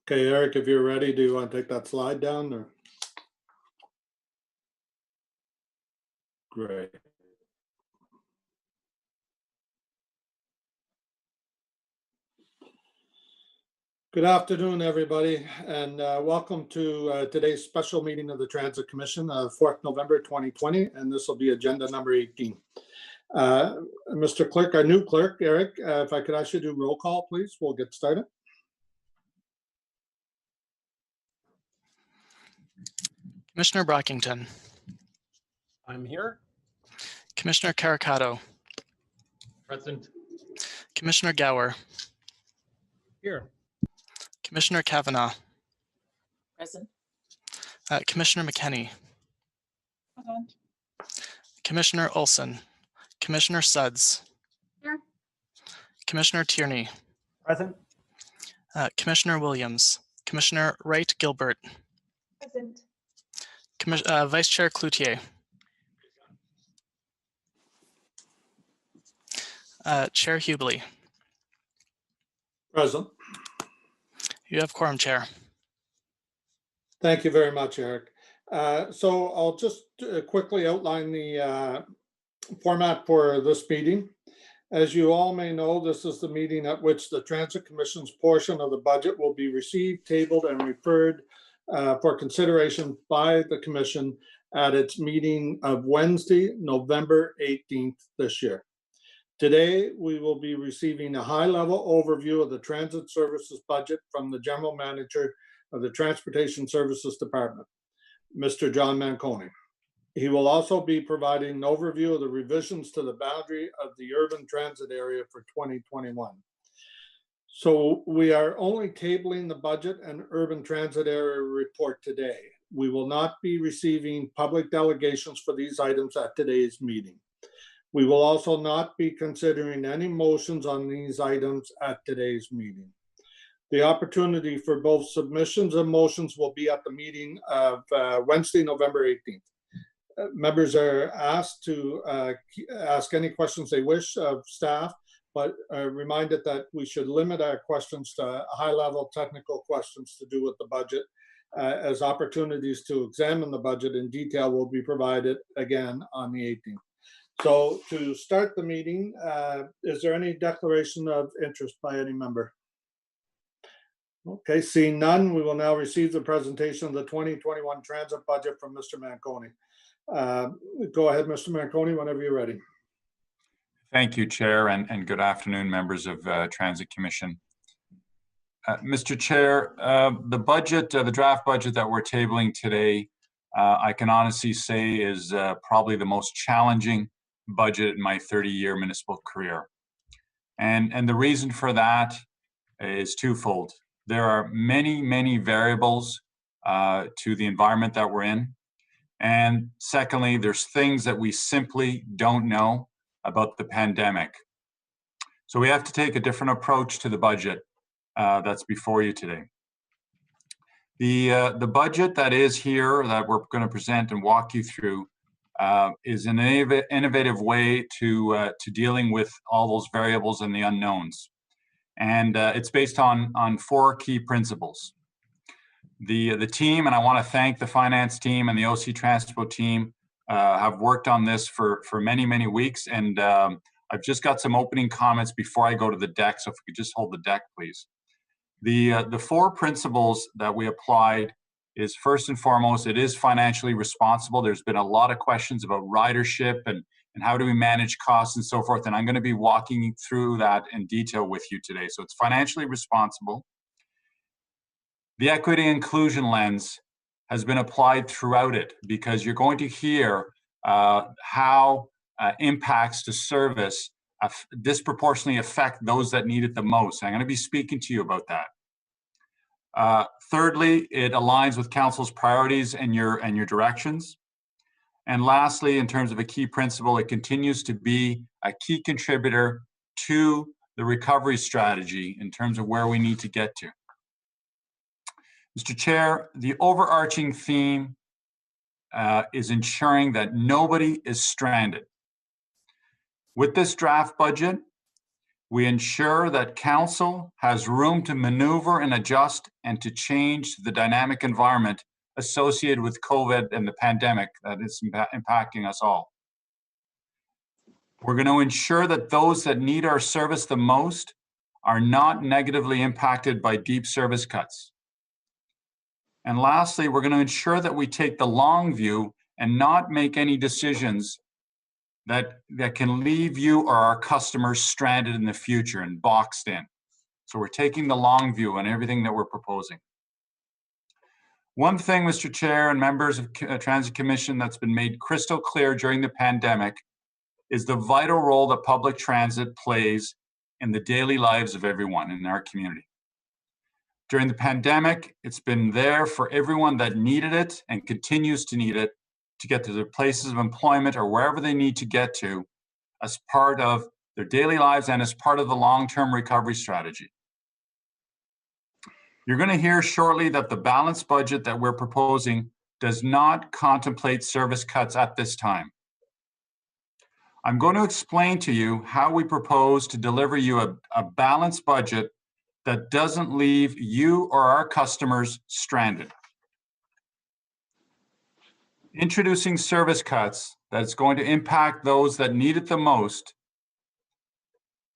Okay, Eric, if you're ready, do you want to take that slide down or? Great. Good afternoon, everybody, and welcome to today's special meeting of the Transit Commission, 4th November 2020, and this will be agenda number 18. Mr. Clerk, our new clerk, Eric, if I could ask you to do roll call, please, we'll get started. Commissioner Brockington. I'm here. Commissioner Caricato. Present. Commissioner Gower. Here. Commissioner Kavanagh. Present. Commissioner McKenney. Present. Commissioner Olson. Commissioner Suds. Here. Commissioner Tierney. Present. Commissioner Williams. Commissioner Wright Gilbert. Present. Vice Chair Cloutier. Chair Hubley. Present. You have quorum, Chair. Thank you very much, Eric. So I'll just quickly outline the format for this meeting. As you all may know, this is the meeting at which the Transit Commission's portion of the budget will be received, tabled, and referred for consideration by the Commission at its meeting of Wednesday, November 18th this year. Today, we will be receiving a high-level overview of the transit services budget from the General Manager of the Transportation Services Department, Mr. John Manconi. He will also be providing an overview of the revisions to the boundary of the urban transit area for 2021. So we are only tabling the budget and urban transit area report today. We will not be receiving public delegations for these items at today's meeting. We will also not be considering any motions on these items at today's meeting. The opportunity for both submissions and motions will be at the meeting of Wednesday, November 18th. Members are asked to ask any questions they wish of staff, but reminded that we should limit our questions to high-level technical questions to do with the budget, as opportunities to examine the budget in detail will be provided again on the 18th. So to start the meeting, is there any declaration of interest by any member? Okay, seeing none, we will now receive the presentation of the 2021 transit budget from Mr. Manconi. Go ahead, Mr. Manconi, whenever you're ready. Thank you, Chair, and good afternoon, members of Transit Commission. Mr. Chair, the budget, the draft budget that we're tabling today, I can honestly say is probably the most challenging budget in my 30-year municipal career. And the reason for that is twofold. There are many, many variables to the environment that we're in. And secondly, there's things that we simply don't know about the pandemic. So we have to take a different approach to the budget that's before you today. The budget that is here that we're going to present and walk you through is an innovative way to dealing with all those variables and the unknowns. And it's based on 4 key principles. The team, and I want to thank the finance team and the OC Transpo team, have worked on this for many, many weeks. And I've just got some opening comments before I go to the deck. So if we could just hold the deck, please. The 4 principles that we applied is, first and foremost, it is financially responsible. There's been a lot of questions about ridership and how do we manage costs and so forth. And I'm going to be walking through that in detail with you today. So it's financially responsible. The equity inclusion lens has been applied throughout it because you're going to hear how impacts to service disproportionately affect those that need it the most. I'm going to be speaking to you about that. Thirdly, it aligns with Council's priorities and your directions. And lastly, in terms of a key principle, it continues to be a key contributor to the recovery strategy in terms of where we need to get to. Mr. Chair, the overarching theme is ensuring that nobody is stranded. With this draft budget, We ensure that council has room to maneuver and adjust and to change the dynamic environment associated with COVID and the pandemic that is impacting us all. We're going to ensure that those that need our service the most are not negatively impacted by deep service cuts. And lastly, we're going to ensure that we take the long view and not make any decisions that can leave you or our customers stranded in the future and boxed in. So we're taking the long view on everything that we're proposing. One thing, Mr. Chair and members of Transit Commission, that's been made crystal clear during the pandemic is the vital role that public transit plays in the daily lives of everyone in our community. During the pandemic, it's been there for everyone that needed it and continues to need it to get to their places of employment or wherever they need to get to as part of their daily lives and as part of the long-term recovery strategy. You're going to hear shortly that the balanced budget that we're proposing does not contemplate service cuts at this time. I'm going to explain to you how we propose to deliver you a balanced budget that doesn't leave you or our customers stranded. Introducing service cuts that's going to impact those that need it the most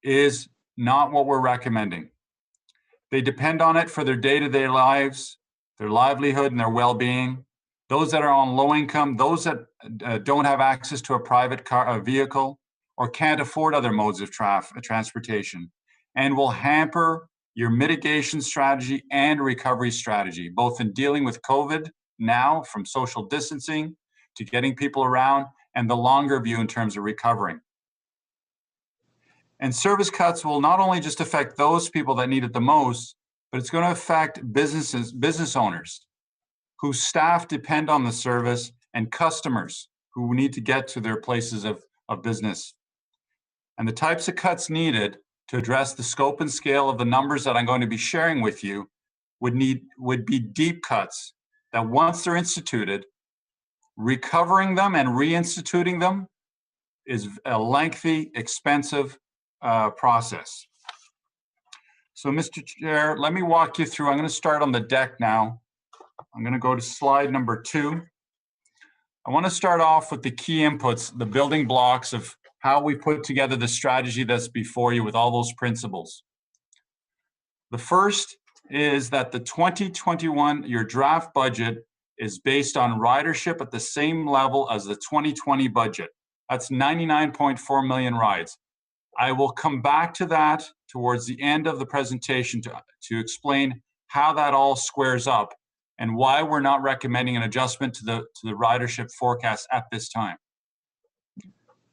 is not what we're recommending. They depend on it for their day-to-day lives, their livelihood and their well-being. Those that are on low income, those that don't have access to a private vehicle or can't afford other modes of transportation, and will hamper your mitigation strategy and recovery strategy, both in dealing with COVID now from social distancing to getting people around and the longer view in terms of recovering. And service cuts will not only just affect those people that need it the most, but it's going to affect business owners whose staff depend on the service and customers who need to get to their places of business. And the types of cuts needed to address the scope and scale of the numbers that I'm going to be sharing with you would be deep cuts that once they're instituted, recovering them and reinstituting them is a lengthy, expensive process. So, Mr. Chair, let me walk you through. I'm going to start on the deck now. I'm going to go to slide number 2. I want to start off with the key inputs, the building blocks of how we put together the strategy that's before you with all those principles. The first is that the 2021, your draft budget is based on ridership at the same level as the 2020 budget. That's 99.4 million rides. I will come back to that towards the end of the presentation to explain how that all squares up and why we're not recommending an adjustment to the ridership forecast at this time.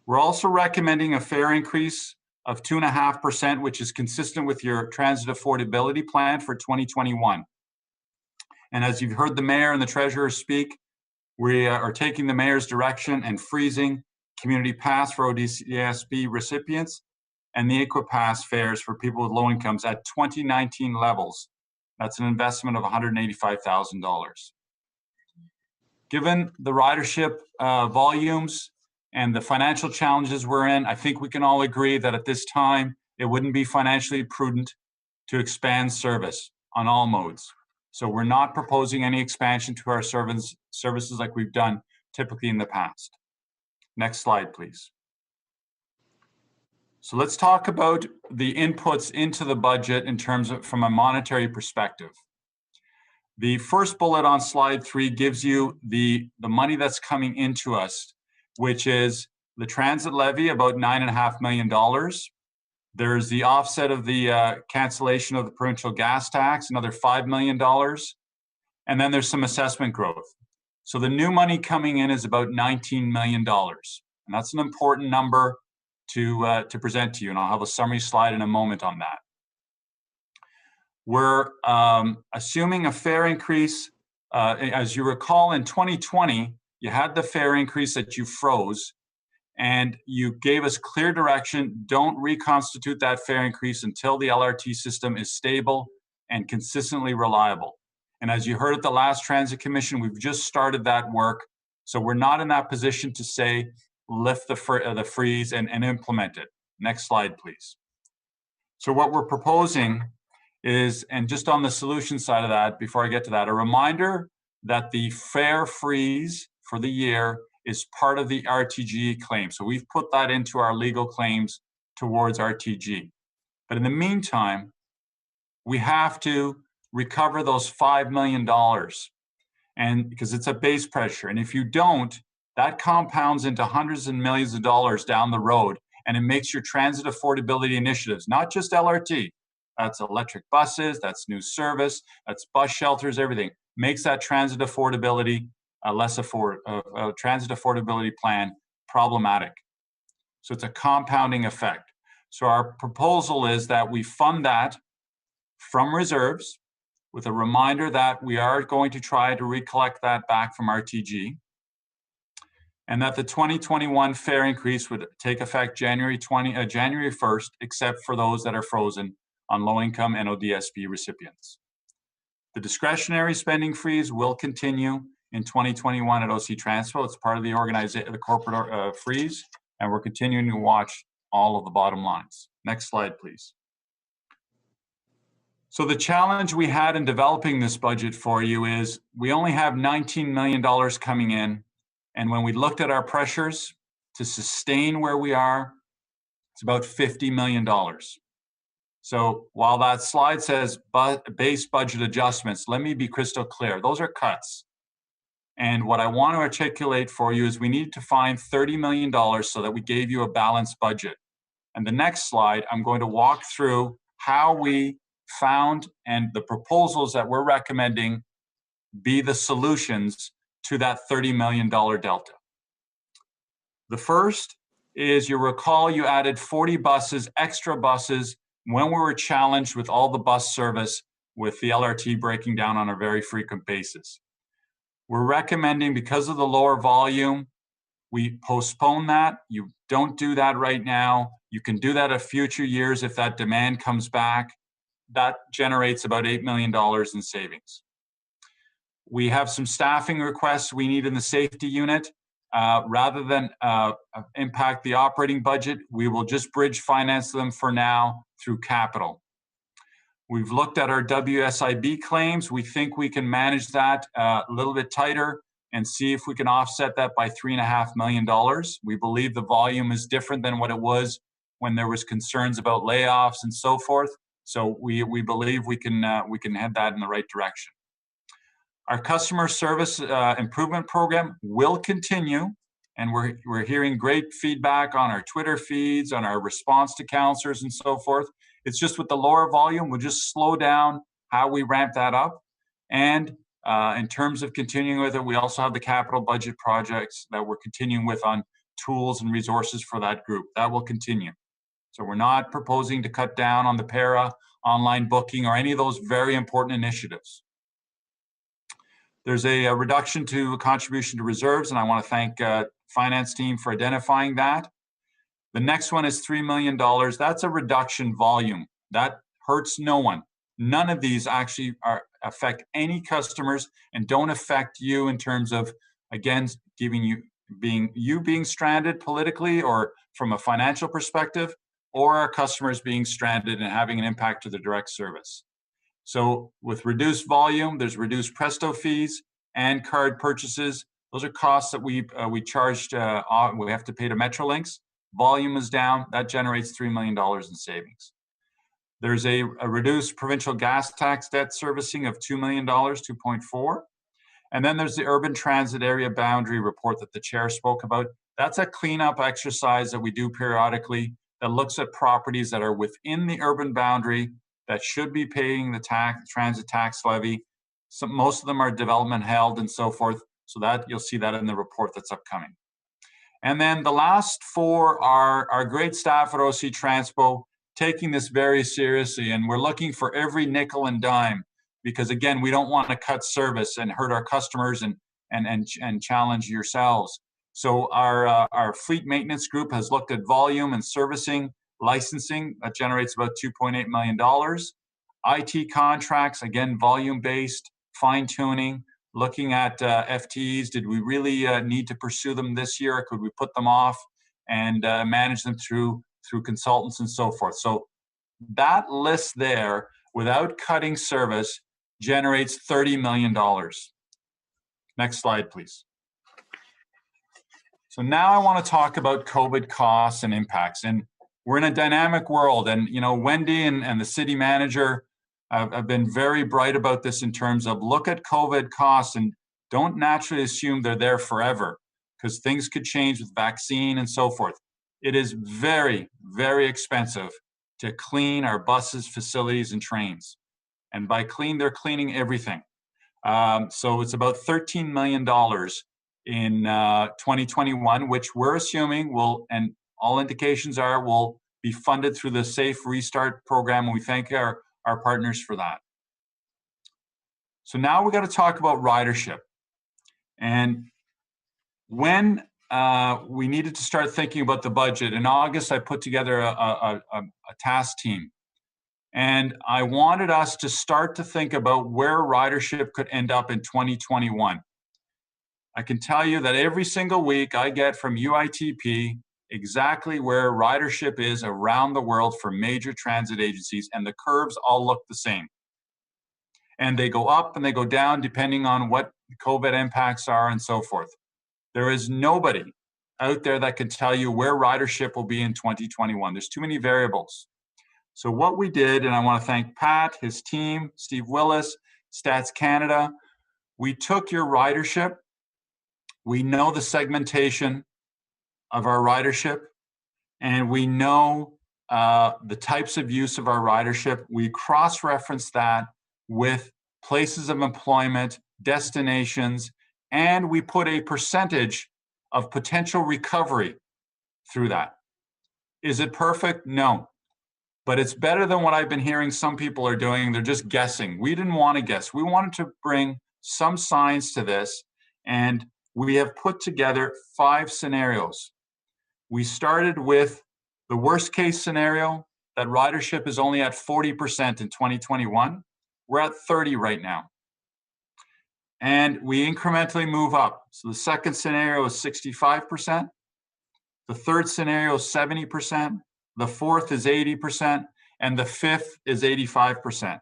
We're also recommending a fare increase of 2.5%, which is consistent with your transit affordability plan for 2021. And as you've heard the mayor and the treasurer speak, we are taking the mayor's direction and freezing community pass for ODCSB recipients and the Equipass fares for people with low incomes at 2019 levels. That's an investment of $185,000. Given the ridership volumes and the financial challenges we're in, I think we can all agree that at this time, it wouldn't be financially prudent to expand service on all modes. So we're not proposing any expansion to our services like we've done typically in the past. Next slide, please. So let's talk about the inputs into the budget in terms of from a monetary perspective. The first bullet on slide 3 gives you the money that's coming into us, which is the transit levy, about $9.5 million. There's the offset of the cancellation of the provincial gas tax, another $5 million. And then there's some assessment growth. So the new money coming in is about $19 million. And that's an important number to present to you. And I'll have a summary slide in a moment on that. We're assuming a fare increase. As you recall, in 2020, you had the fare increase that you froze, and you gave us clear direction, don't reconstitute that fare increase until the LRT system is stable and consistently reliable. And as you heard at the last Transit Commission, we've just started that work. So we're not in that position to say, lift the freeze and implement it. Next slide, please. So what we're proposing is, and just on the solution side of that, before I get to that, a reminder that the fare freeze for the year is part of the RTG claim. So we've put that into our legal claims towards RTG. But in the meantime, we have to recover those $5 million, and because it's a base pressure. And if you don't, that compounds into hundreds and millions of dollars down the road, and it makes your transit affordability initiatives, not just LRT, that's electric buses, that's new service, that's bus shelters, everything, makes that transit affordability, transit affordability plan problematic. So it's a compounding effect. So our proposal is that we fund that from reserves, with a reminder that we are going to try to recollect that back from RTG, and that the 2021 fare increase would take effect January 1st, except for those that are frozen on low-income NODSP recipients. The discretionary spending freeze will continue in 2021 at OC Transpo. It's part of the corporate freeze, and we're continuing to watch all of the bottom lines. Next slide, please. So the challenge we had in developing this budget for you is we only have $19 million coming in. And when we looked at our pressures to sustain where we are, it's about $50 million. So while that slide says base budget adjustments, let me be crystal clear. Those are cuts. And what I want to articulate for you is we need to find $30 million so that we gave you a balanced budget. And the next slide, I'm going to walk through how we found and the proposals that we're recommending be the solutions to that $30 million delta. The first is, you recall, you added 40 buses, extra buses, when we were challenged with all the bus service with the LRT breaking down on a very frequent basis. We're recommending, because of the lower volume, we postpone that. You don't do that right now. You can do that at future years if that demand comes back. That generates about $8 million in savings. We have some staffing requests we need in the safety unit. Rather than impact the operating budget, we will just bridge finance them for now through capital. We've looked at our WSIB claims. We think we can manage that a little bit tighter and see if we can offset that by $3.5 million. We believe the volume is different than what it was when there was concerns about layoffs and so forth. So we believe we can head that in the right direction. Our customer service improvement program will continue, and we're hearing great feedback on our Twitter feeds, on our response to counselors and so forth. It's just with the lower volume, we'll just slow down how we ramp that up. And in terms of continuing with it, we also have the capital budget projects that we're continuing with on tools and resources for that group. That will continue. So we're not proposing to cut down on the para, online booking, or any of those very important initiatives. There's a reduction to contribution to reserves, and I want to thank finance team for identifying that. The next one is $3 million. That's a reduction volume. That hurts no one. None of these actually affect any customers and don't affect you in terms of, again, being stranded politically or from a financial perspective, or our customers being stranded and having an impact to the direct service. So with reduced volume, there's reduced Presto fees and card purchases. Those are costs that we charged, we have to pay to Metrolinx. Volume is down, that generates $3 million in savings. There's a reduced provincial gas tax debt servicing of $2 million, 2.4. And then there's the urban transit area boundary report that the chair spoke about. That's a cleanup exercise that we do periodically that looks at properties that are within the urban boundary that should be paying the transit tax levy. Most of them are development held and so forth. So that you'll see that in the report that's upcoming. And then the last four are our great staff at OC Transpo taking this very seriously. And we're looking for every nickel and dime because, again, we don't want to cut service and hurt our customers and challenge yourselves. So our fleet maintenance group has looked at volume and servicing, licensing, that generates about $2.8 million. IT contracts, again, volume-based, fine-tuning, looking at FTEs. Did we really need to pursue them this year, or could we put them off and manage them through consultants and so forth? So That list there, without cutting service, generates $30 million. Next slide, please. So now I want to talk about COVID costs and impacts. And we're in a dynamic world. And, you know, Wendy and the city manager have been very bright about this in terms of look at COVID costs and don't naturally assume they're there forever, because things could change with vaccine and so forth. It is very, very expensive to clean our buses, facilities, and trains. And by clean, they're cleaning everything. So it's about $13 million in 2021, which we're assuming will, and all indications are, will be funded through the Safe Restart program. And we thank our partners for that. So now we got to talk about ridership. And when we needed to start thinking about the budget, in August, I put together a task team. And I wanted us to start to think about where ridership could end up in 2021. I can tell you that every single week I get from UITP exactly where ridership is around the world for major transit agencies, and the curves all look the same. And they go up and they go down depending on what COVID impacts are and so forth. There is nobody out there that can tell you where ridership will be in 2021. There's too many variables. So what we did, and I want to thank Pat, his team, Steve Willis, Stats Canada, we took your ridership. We know the segmentation of our ridership, and we know the types of use of our ridership. We cross-reference that with places of employment, destinations, and we put a percentage of potential recovery through that. Is it perfect? No. But it's better than what I've been hearing some people are doing. They're just guessing. We didn't want to guess. We wanted to bring some science to this, and we have put together 5 scenarios. We started with the worst case scenario, that ridership is only at 40% in 2021. We're at 30 right now. And we incrementally move up. So the second scenario is 65%. The third scenario is 70%. The fourth is 80%. And the fifth is 85%.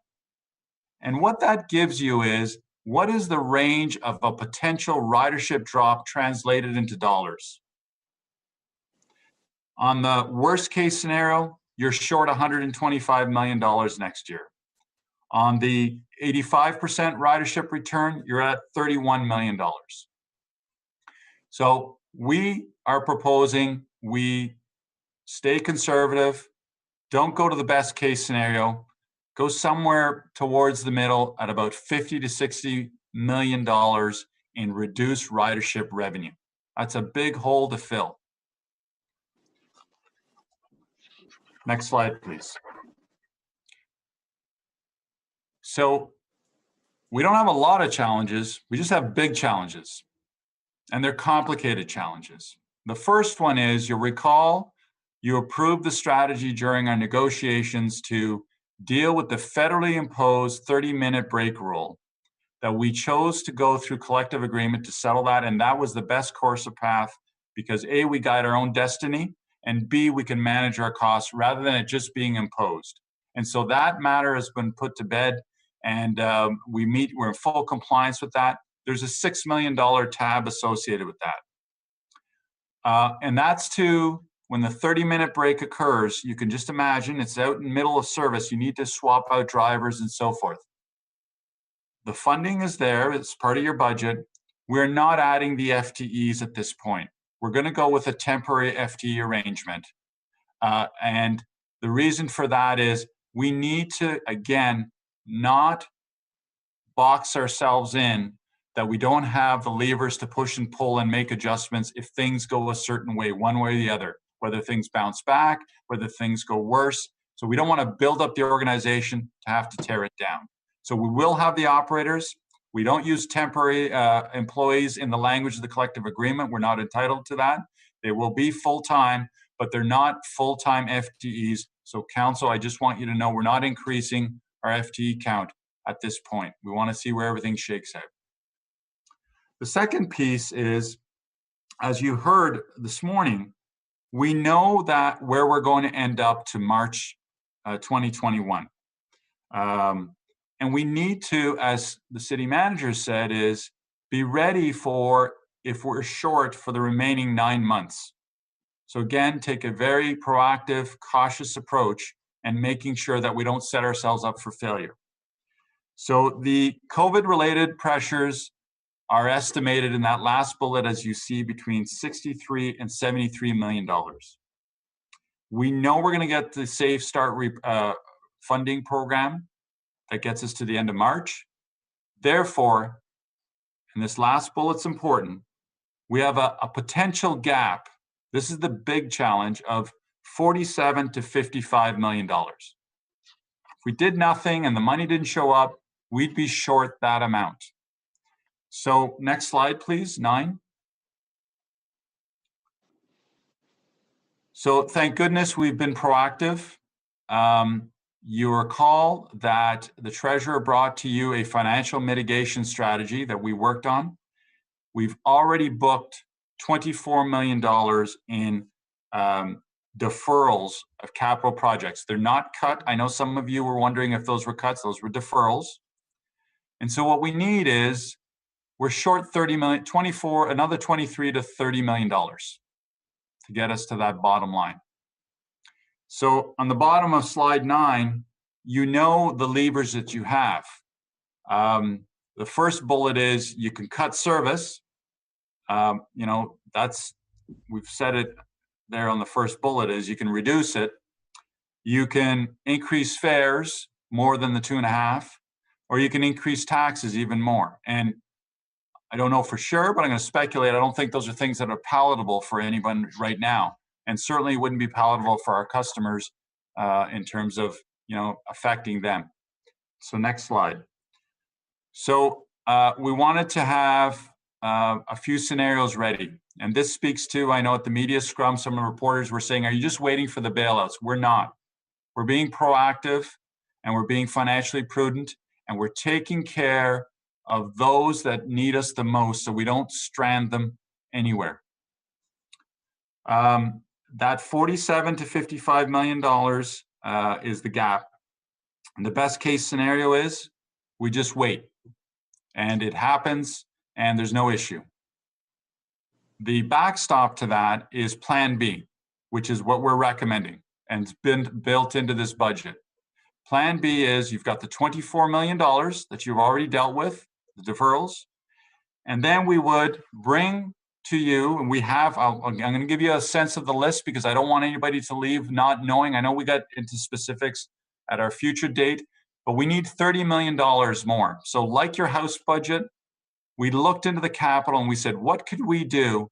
And what that gives you is, what is the range of a potential ridership drop translated into dollars? On the worst case scenario, you're short $125 million next year. On the 85% ridership return, you're at $31 million. So we are proposing we stay conservative, don't go to the best case scenario, go somewhere towards the middle at about $50 to $60 million in reduced ridership revenue. That's a big hole to fill. Next slide, please. So we don't have a lot of challenges, we just have big challenges, and they're complicated challenges. The first one is, you'll recall, you approved the strategy during our negotiations to deal with the federally imposed 30-minute break rule, that we chose to go through collective agreement to settle that, and that was the best course of path because A, we guide our own destiny, and B, we can manage our costs rather than it just being imposed. And so that matter has been put to bed, and we're in full compliance with that. There's a $6 million tab associated with that. And that's to, when the 30-minute break occurs, you can just imagine it's out in the middle of service. You need to swap out drivers and so forth. The funding is there. It's part of your budget. We're not adding the FTEs at this point. We're going to go with a temporary FTE arrangement. And the reason for that is we need to, again, not box ourselves in that we don't have the levers to push and pull and make adjustments if things go a certain way, one way or the other, whether things bounce back, whether things go worse. So we don't want to build up the organization to have to tear it down. So we will have the operators. We don't use temporary employees in the language of the collective agreement. We're not entitled to that. They will be full-time, but they're not full-time FTEs. So council, I just want you to know we're not increasing our FTE count at this point. We want to see where everything shakes out. The second piece is, as you heard this morning, we know that where we're going to end up to March 2021. And we need to, as the city manager said, is be ready for if we're short for the remaining 9 months. So again, take a very proactive, cautious approach and making sure that we don't set ourselves up for failure. So the COVID-related pressures are estimated in that last bullet, as you see, between $63 and $73 million. We know we're going to get the Safe Start funding program that gets us to the end of March. Therefore, and this last bullet's important, we have a potential gap. This is the big challenge of $47 to $55 million. If we did nothing and the money didn't show up, we'd be short that amount. So next slide, please, 9. So thank goodness we've been proactive. You recall that the treasurer brought to you a financial mitigation strategy that we worked on. We've already booked $24 million in deferrals of capital projects. They're not cut. I know some of you were wondering if those were cuts. Those were deferrals. And so what we need is we're short 30 million, 24, another 23 to $30 million to get us to that bottom line. So on the bottom of slide 9, you know the levers that you have. The first bullet is you can cut service. You know, we've said it there on the first bullet, is you can reduce it. You can increase fares more than the 2.5, or you can increase taxes even more. And I don't know for sure, but I'm going to speculate. I don't think those are things that are palatable for anyone right now, and certainly wouldn't be palatable for our customers in terms of, you know, affecting them. So next slide. So we wanted to have a few scenarios ready, and this speaks to, I know at the media scrum, some of the reporters were saying, are you just waiting for the bailouts? We're not. We're being proactive, and we're being financially prudent, and we're taking care of those that need us the most so we don't strand them anywhere. That $47 to $55 million is the gap. And the best case scenario is we just wait and it happens and there's no issue. The backstop to that is Plan B, which is what we're recommending and it's been built into this budget. Plan B is you've got the $24 million that you've already dealt with, the deferrals, and then we would bring to you, and we have, I'm going to give you a sense of the list because I don't want anybody to leave not knowing. I know we got into specifics at our future date, but we need $30 million more. So like your House budget, we looked into the capital and we said, what could we do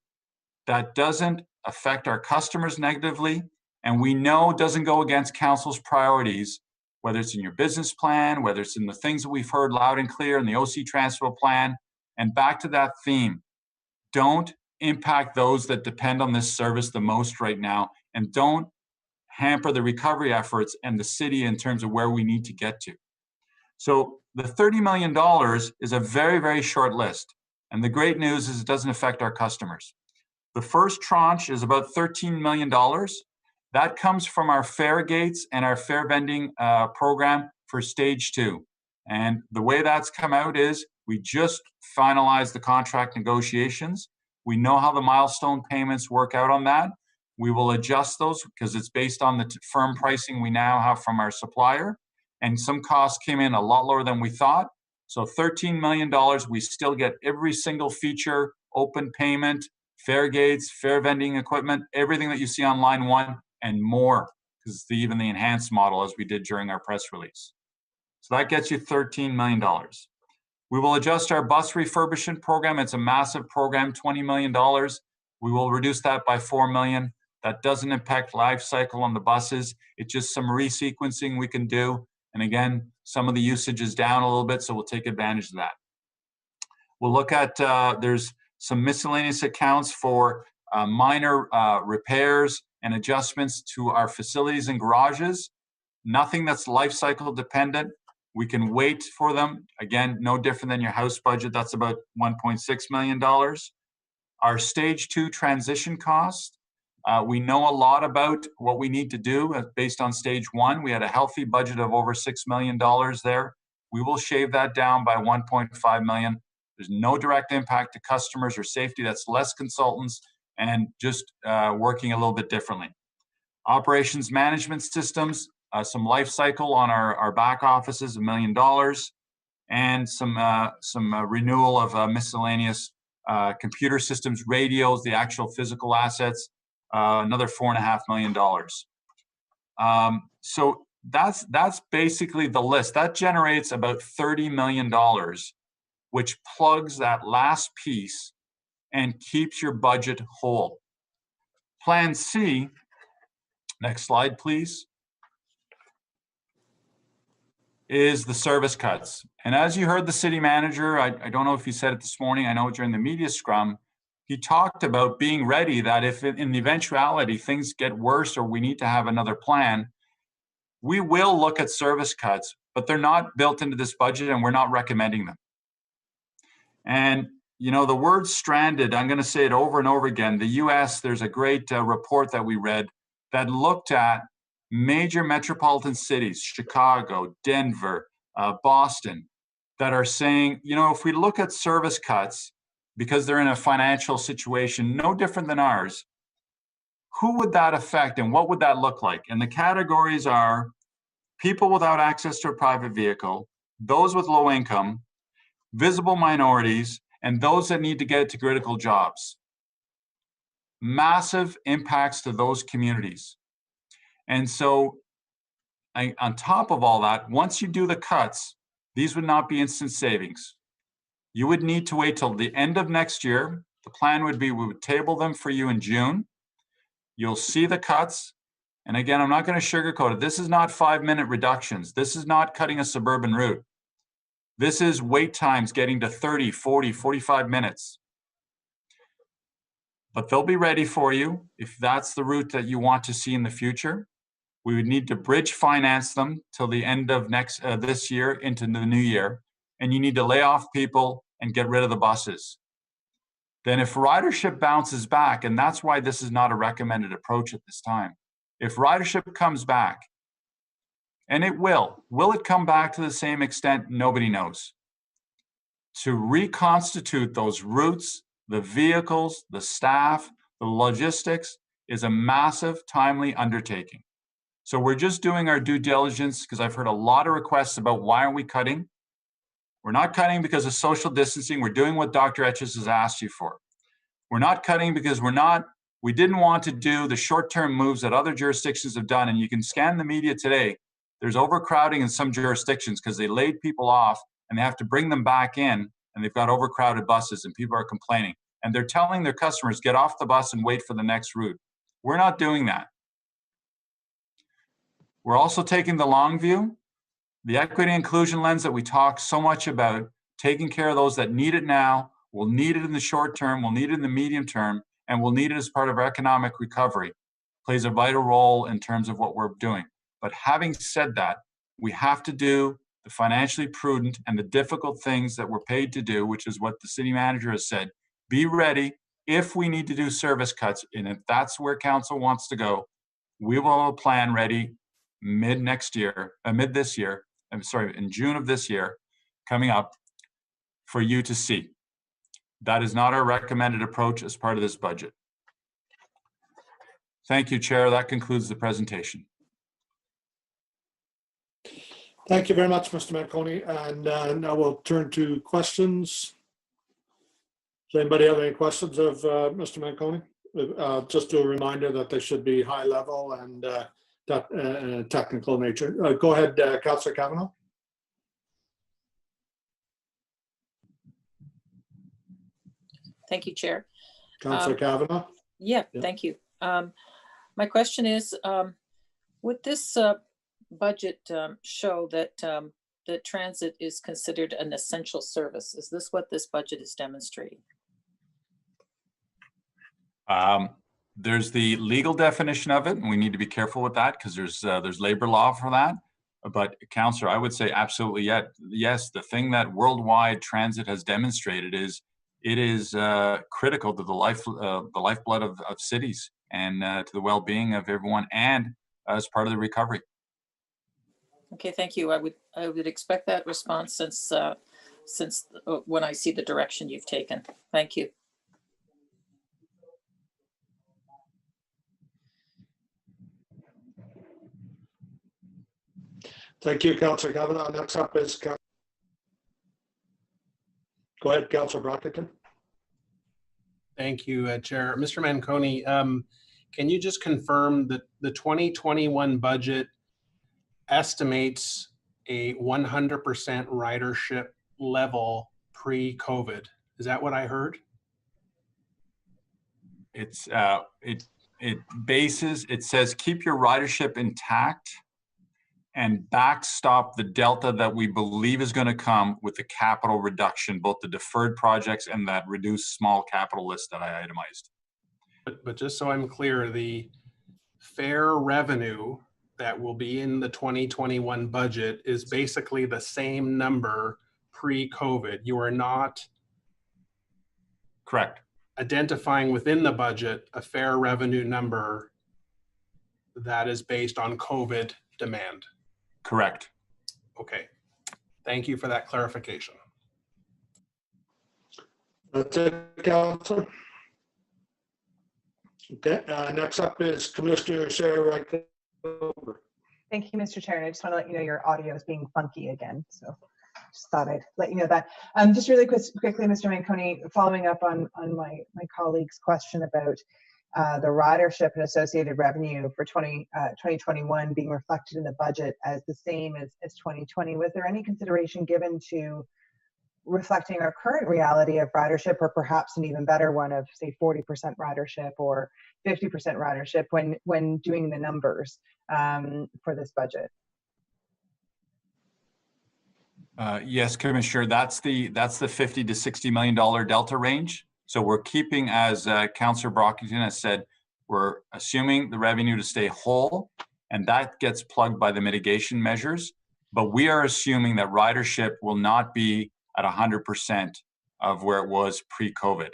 that doesn't affect our customers negatively and we know doesn't go against council's priorities, whether it's in your business plan, whether it's in the things that we've heard loud and clear in the OC Transpo plan. And back to that theme, don't impact those that depend on this service the most right now, and don't hamper the recovery efforts and the city in terms of where we need to get to. So the $30 million is a very, very short list. And the great news is it doesn't affect our customers. The first tranche is about $13 million. That comes from our fare gates and our fare vending program for stage 2. And the way that's come out is we just finalized the contract negotiations. We know how the milestone payments work out on that. We will adjust those because it's based on the firm pricing we now have from our supplier. And some costs came in a lot lower than we thought. So $13 million, we still get every single feature, open payment, fare gates, fare vending equipment, everything that you see on line 1 and more, because it's even the enhanced model as we did during our press release. So that gets you $13 million. We will adjust our bus refurbishment program. It's a massive program, $20 million. We will reduce that by $4 million. That doesn't impact life cycle on the buses. It's just some resequencing we can do. And again, some of the usage is down a little bit, so we'll take advantage of that. We'll look at, there's some miscellaneous accounts for minor repairs and adjustments to our facilities and garages. Nothing that's life cycle dependent. We can wait for them. Again, no different than your House budget. That's about $1.6 million. Our stage 2 transition cost, We know a lot about what we need to do based on stage 1. We had a healthy budget of over $6 million there. We will shave that down by 1.5 million. There's no direct impact to customers or safety. That's less consultants and just working a little bit differently. Operations management systems, some life cycle on our back offices, $1 million, and some renewal of miscellaneous computer systems, radios, the actual physical assets, another $4.5 million. So that's basically the list. That generates about $30 million, which plugs that last piece and keeps your budget whole. Plan C, next slide, please, is the service cuts. And as you heard the city manager, I don't know if he said it this morning, I know during the media scrum, he talked about being ready that if in the eventuality things get worse or we need to have another plan, we will look at service cuts, but they're not built into this budget and we're not recommending them. And you know, the word stranded, I'm going to say it over and over again. The US, there's a great report that we read that looked at major metropolitan cities, Chicago, Denver, Boston, that are saying, you know, if we look at service cuts, because they're in a financial situation no different than ours, who would that affect and what would that look like? And the categories are people without access to a private vehicle, those with low income, visible minorities, and those that need to get to critical jobs. Massive impacts to those communities. And so on top of all that, once you do the cuts, these would not be instant savings. You would need to wait till the end of next year. The plan would be we would table them for you in June. You'll see the cuts. And again, I'm not going to sugarcoat it. This is not 5-minute reductions. This is not cutting a suburban route. This is wait times getting to 30, 40, 45 minutes. But they'll be ready for you if that's the route that you want to see in the future. We would need to bridge finance them till the end of this year into the new year. And you need to lay off people and get rid of the buses. Then if ridership bounces back, and that's why this is not a recommended approach at this time. If ridership comes back, and it will it come back to the same extent? Nobody knows. To reconstitute those routes, the vehicles, the staff, the logistics is a massive, timely undertaking. So we're just doing our due diligence because I've heard a lot of requests about why aren't we cutting? We're not cutting because of social distancing. We're doing what Dr. Etches has asked you for. We're not cutting because we didn't want to do the short-term moves that other jurisdictions have done. And you can scan the media today. There's overcrowding in some jurisdictions because they laid people off and they have to bring them back in and they've got overcrowded buses and people are complaining. And they're telling their customers, get off the bus and wait for the next route. We're not doing that. We're also taking the long view, the equity inclusion lens that we talk so much about, taking care of those that need it now, will need it in the short term, will need it in the medium term, and will need it as part of our economic recovery. Plays a vital role in terms of what we're doing. But having said that, we have to do the financially prudent and the difficult things that we're paid to do, which is what the city manager has said. Be ready if we need to do service cuts, and if that's where council wants to go, we will have a plan ready in June of this year, coming up for you to see. That is not our recommended approach as part of this budget. Thank you, Chair. That concludes the presentation. Thank you very much, Mr. Manconi. And now we'll turn to questions. Does anybody have any questions of Mr. Manconi? Just a reminder that they should be high level and technical nature. Go ahead, Councillor Kavanagh. Thank you, Chair. Councillor Kavanagh. Yeah, Yeah. thank you. My question is, would this budget show that that transit is considered an essential service? Is this what this budget is demonstrating? There's the legal definition of it, and we need to be careful with that because there's labor law for that. But Councillor, I would say absolutely yes. The thing that worldwide transit has demonstrated is it is critical to the lifeblood of cities and to the well-being of everyone, and as part of the recovery. Okay, thank you. I would expect that response since when I see the direction you've taken. Thank you. Thank you, Councillor Kavanaugh. Next up is go ahead, Councillor Brockington. Thank you, Chair. Mr. Manconi, can you just confirm that the 2021 budget estimates a 100% ridership level pre-COVID? Is that what I heard? It's it says keep your ridership intact and backstop the delta that we believe is going to come with the capital reduction, both the deferred projects and that reduced small capital list that I itemized. But just so I'm clear, the fare revenue that will be in the 2021 budget is basically the same number pre-COVID. You are not Correct. identifying within the budget a fare revenue number that is based on COVID demand. Correct. Okay. Thank you for that clarification. That's it, Councillor. Okay, next up is Commissioner Sarah Wright. Thank you, Mr. Chair. And I just want to let you know your audio is being funky again. So just thought I'd let you know that. Just really quickly, Mr. Manconi, following up on my colleague's question about the ridership and associated revenue for 2021 being reflected in the budget as the same as 2020. Was there any consideration given to reflecting our current reality of ridership, or perhaps an even better one of, say, 40% ridership or 50% ridership when doing the numbers for this budget? Yes, Commissioner, that's the $50 to $60 million delta range. So we're keeping, as Councillor Brockington has said, we're assuming the revenue to stay whole, and that gets plugged by the mitigation measures. But we are assuming that ridership will not be at 100% of where it was pre-COVID.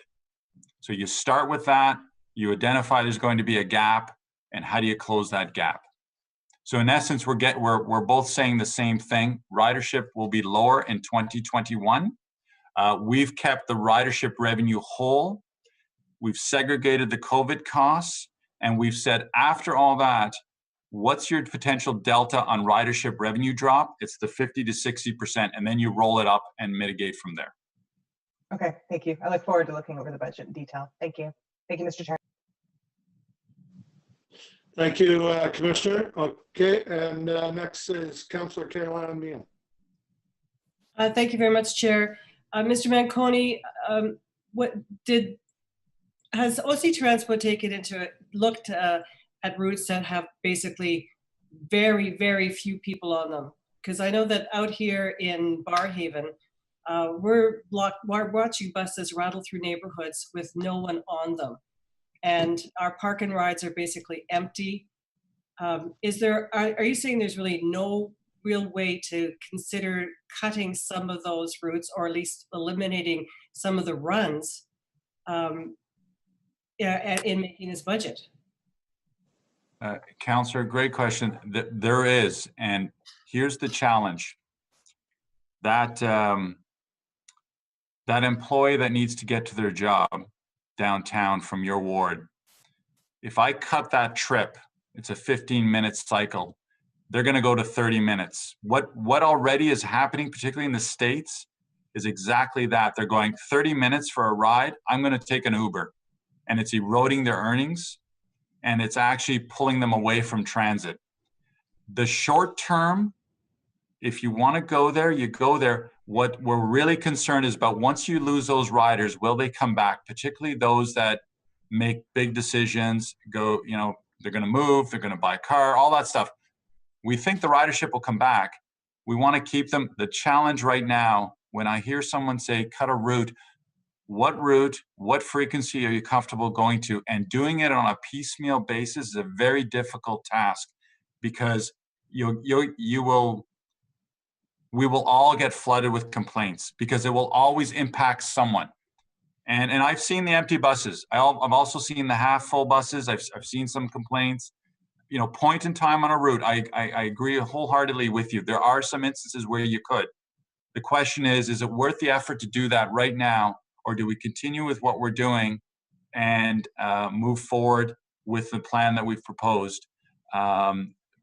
So you start with that, you identify there's going to be a gap, and how do you close that gap? So in essence, we're both saying the same thing. Ridership will be lower in 2021. We've kept the ridership revenue whole. We've segregated the COVID costs, and we've said after all that, what's your potential delta on ridership revenue drop? It's the 50 to 60%, and then you roll it up and mitigate from there. Okay, thank you. I look forward to looking over the budget in detail. Thank you. Thank you, Mr. Chair. Thank you, Commissioner. Okay, and next is Councillor Caroline Meehan. Thank you very much, Chair. Mr. Manconi, has OC Transpo looked at routes that have basically very, very few people on them? Because I know that out here in Barrhaven, we're watching buses rattle through neighborhoods with no one on them. And our park and rides are basically empty. Are you saying there's really no real way to consider cutting some of those routes, or at least eliminating some of the runs in making this budget? Councillor, great question. There is, and here's the challenge. That employee that needs to get to their job downtown from your ward, if I cut that trip, it's a 15-minute cycle, they're going to go to 30 minutes. What already is happening, particularly in the States, is exactly that. They're going 30 minutes for a ride, I'm going to take an Uber. And it's eroding their earnings, and it's actually pulling them away from transit. The short term, if you want to go there, you go there. What we're really concerned is about once you lose those riders, will they come back? Particularly those that make big decisions, they're going to move, they're going to buy a car, all that stuff. We think the ridership will come back. We want to keep them. The challenge right now, when I hear someone say, cut a route, what frequency are you comfortable going to? And doing it on a piecemeal basis is a very difficult task, because we will all get flooded with complaints, because it will always impact someone. And I've seen the empty buses. I've also seen the half full buses. I've seen some complaints. You know, point in time on a route, I agree wholeheartedly with you. There are some instances where you could. The question is it worth the effort to do that right now, or do we continue with what we're doing and move forward with the plan that we've proposed?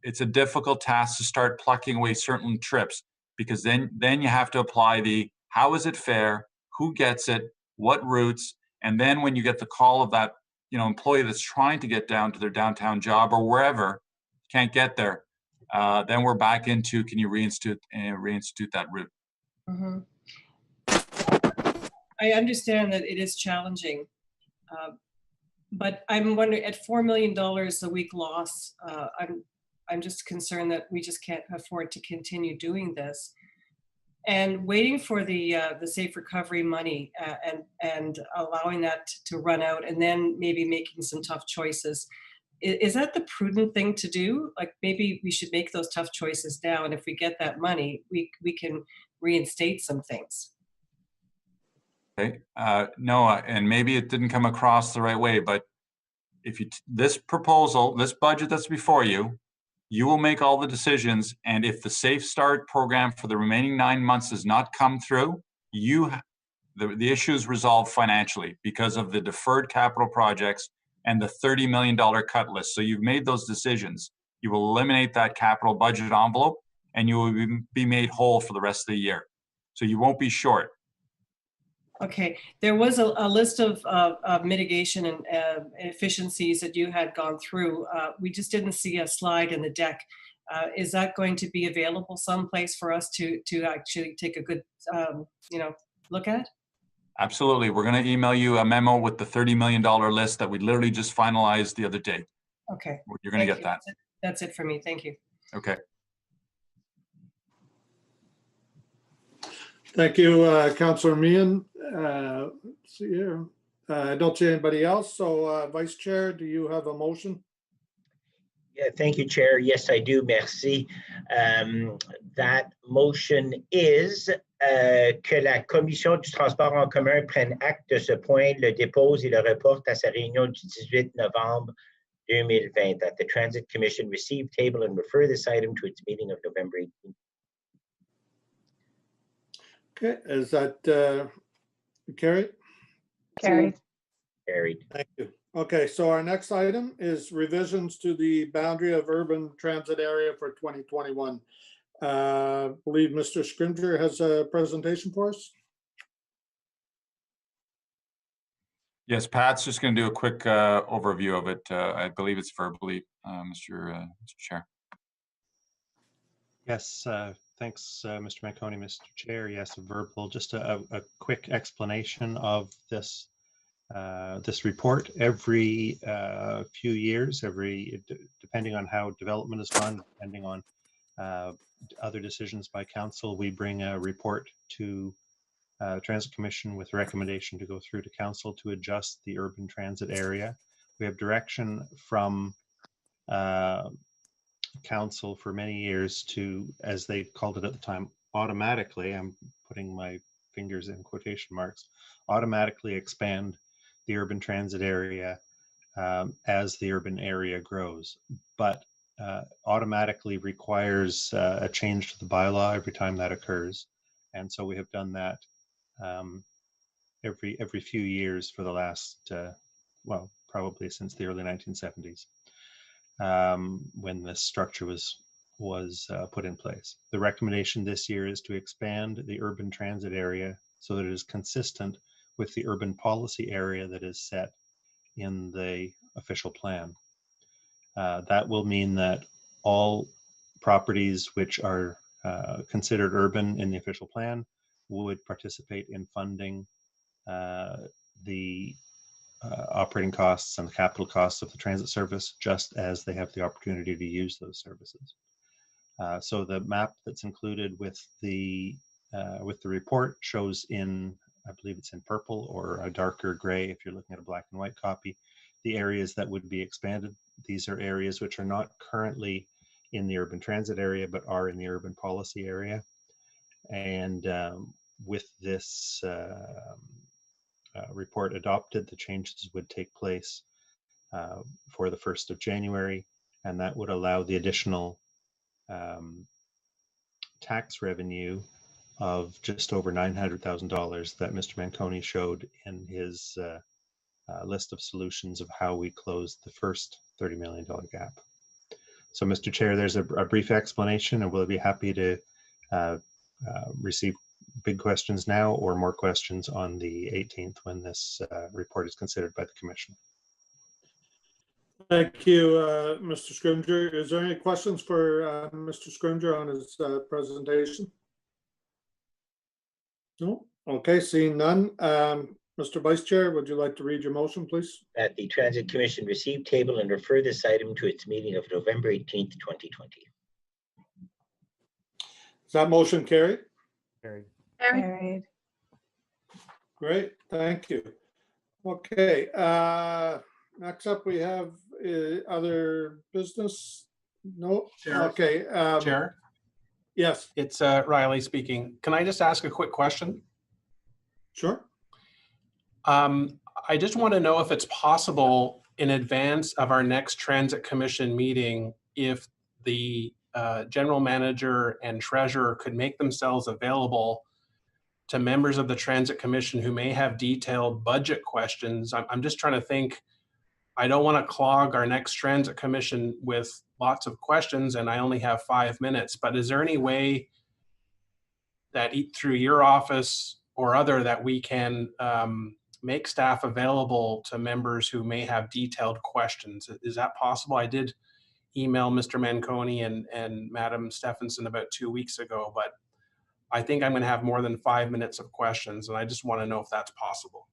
It's a difficult task to start plucking away certain trips, because then you have to apply the how is it fair, who gets it, what routes, and then when you get the call of that employee that's trying to get down to their downtown job or wherever, can't get there, then we're back into can you reinstitute that route. Mhm. I understand that it is challenging, but I'm wondering at $4 million a week loss, I'm just concerned that we just can't afford to continue doing this. And waiting for the safe recovery money and allowing that to run out, and then maybe making some tough choices. Is that the prudent thing to do? Like maybe we should make those tough choices now, and if we get that money, we can reinstate some things. Okay, Noah, and maybe it didn't come across the right way, but if this proposal, this budget that's before you, you will make all the decisions, and if the Safe Start program for the remaining 9 months does not come through, the issue is resolved financially because of the deferred capital projects and the $30 million cut list. So you've made those decisions. You will eliminate that capital budget envelope, and you will be made whole for the rest of the year. So you won't be short. Okay, there was a list of mitigation and efficiencies that you had gone through. We just didn't see a slide in the deck. Is that going to be available someplace for us to actually take a good look at? Absolutely. We're going to email you a memo with the $30 million list that we literally just finalized the other day. Okay. You're going to get that. That's it for me. Thank you. Okay. Thank you, Councillor Meehan. Let's see here. I don't see anybody else. So, Vice Chair, do you have a motion? Yeah, thank you, Chair. Yes, I do. Merci. That motion is que la Commission du transport en commun prenne acte de ce point, le dépose et le reporte à sa réunion du 18 novembre 2020. That the Transit Commission receive, table, and refer this item to its meeting of November 18th. Okay, is that carried? Carried. Carried. Thank you. Okay, so our next item is revisions to the boundary of urban transit area for 2021. I believe Mr. Scrimger has a presentation for us. Yes, Pat's just going to do a quick overview of it. I believe it's verbally, Mr. Chair. Yes, thanks, Mr. Manconi, Mr. Chair. Yes, verbal. Just a quick explanation of this this report. Every few years, depending on how development has gone, depending on other decisions by council, we bring a report to Transit Commission with recommendation to go through to council to adjust the urban transit area. We have direction from council for many years to, as they called it at the time, automatically, I'm putting my fingers in quotation marks, automatically expand the urban transit area as the urban area grows. But automatically requires a change to the bylaw every time that occurs. And so we have done that every few years for the last, well, probably since the early 1970s. When this structure was put in place. The recommendation this year is to expand the urban transit area so that it is consistent with the urban policy area that is set in the official plan. That will mean that all properties which are considered urban in the official plan would participate in funding the operating costs and the capital costs of the transit service, just as they have the opportunity to use those services. So the map that's included with the report shows in, I believe it's in purple or a darker gray if you're looking at a black and white copy, the areas that would be expanded. These are areas which are not currently in the urban transit area, but are in the urban policy area. And with this report adopted, the changes would take place for the 1st of January, and that would allow the additional tax revenue of just over $900,000 that Mr. Manconi showed in his list of solutions of how we closed the first $30 million gap. So, Mr. Chair, there's a brief explanation, and we'll be happy to receive big questions now or more questions on the 18th when this report is considered by the Commission. Thank you, Mr. Scrimger. Is there any questions for Mr. Scrimger on his presentation? No? Okay, seeing none. Mr. Vice Chair, would you like to read your motion, please? That the Transit Commission receive, table, and refer this item to its meeting of November 18th, 2020. Is that motion carried? Carried. Great, thank you. Okay, next up we have other business. No? Chair. Okay. Chair, Yes, it's Riley speaking. Can I just ask a quick question? sure. I just want to know if it's possible in advance of our next Transit Commission meeting, if the general manager and treasurer could make themselves available to members of the Transit Commission who may have detailed budget questions. I'm just trying to think, I don't want to clog our next Transit Commission with lots of questions and I only have 5 minutes, but is there any way that through your office or other that we can make staff available to members who may have detailed questions? Is that possible? I did email Mr. Manconi and Madam Stephenson about 2 weeks ago, but I think I'm going to have more than 5 minutes of questions, and I just want to know if that's possible.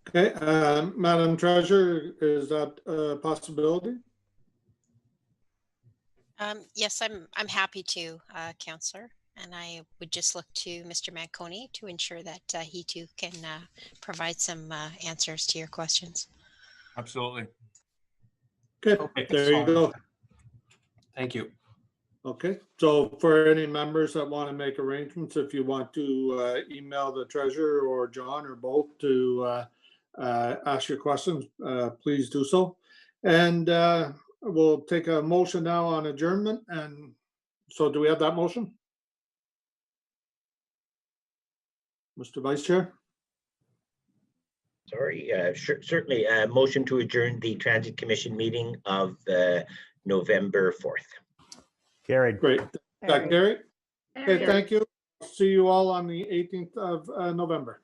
Okay, Madam Treasurer, is that a possibility? Yes, I'm happy to, Councillor. And I would just look to Mr. Manconi to ensure that he too can provide some answers to your questions. Absolutely. Okay, there you go. Thank you. Okay, so for any members that want to make arrangements, if you want to email the treasurer or John or both to ask your questions, please do so. And we'll take a motion now on adjournment. And so do we have that motion? Mr. Vice Chair? Sorry, certainly. Motion to adjourn the Transit Commission meeting of November 4th. Carried. Great. That carried? Okay, thank you. See you all on the 18th of November.